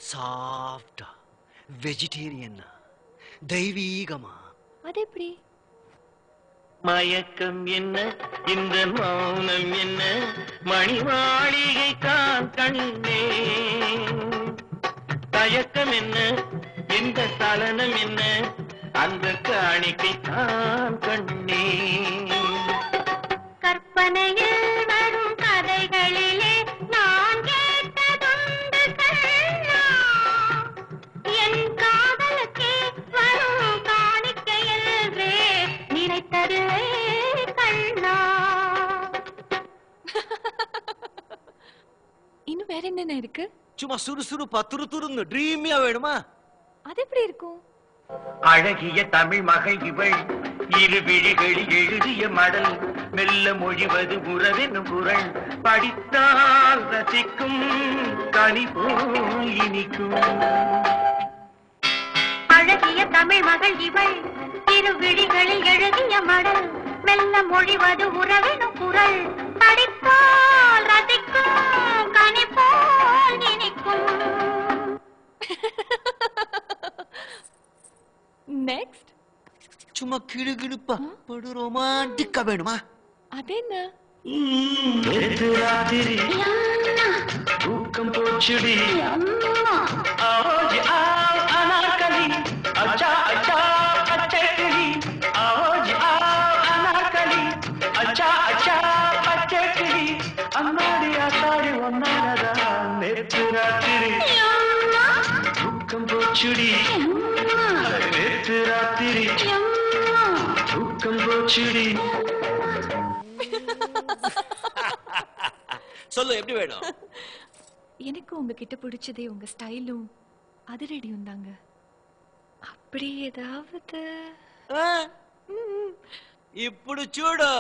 சாஃப்டா வெஜிடேரியனா தெய்வீகமா. அது எப்படி? மயக்கம் என்ன இந்த மௌனம் என்ன மணி மாளிகை தான் கண்ணே தயக்கம் என்ன இந்த சலனம் என்ன அந்த காணிக்கை தான் கண்ணே கற்பனையில் வரும் கதைகளிலே நான் கேட்டதுண்டு கண்ணா என் காதலுக்கே வரும் காணிக்கையல்வே நினைத்தது கண்ணா. இன்னும் வேற என்னென்ன இருக்கு? சும்மா சுறுசுறுப்பா துருதுருன்னு ட்ரீமியா வேணுமா? அது எப்படி இருக்கும்? அழகிய தமிழ் மகள் இவள் இரு விழிகளில் எழுதிய மடல் மெல்ல மொழிவது உறவெனும் குரல் படித்தால் ரசிக்கும் கனி போல் இனிக்கும். அழகிய தமிழ் மகள் இவள் இரு விழிகளில் எழுதிய மடல் மெல்ல மொழிவது உறவெனும் குரல் படித்தால் ரசிக்கும் கனி போல் இனிக்கும். நெக்ஸ்ட் சும்மா கிடுகிடுப்பா படு ரொமான்டிக்கா வேணுமா? அது என்ன? நேத்து ராத்திரி தூக்கம் போச்சுடி ஆஜ் ஆவ் அனார்கலி அச்சா அச்சா பச்சைக்கிளி ஆஜ் ஆவ் அனார்கலி அச்சா அச்சா பச்சைக்கிளி அம்மாடி ஆத்தாடி ஒன்னானதா நேத்து ராத்திரி தூக்கம் போச்சுடி நேத்து ராத்திரி தூக்கம் போச்சுடி. சொல்லு எப்படி வேணும்? எனக்கு உங்ககிட்ட பிடிச்சதே உங்க ஸ்டைலும் அதிரடியும் தாங்க. அப்படி ஏதாவது ఇప్పుడు చూడు.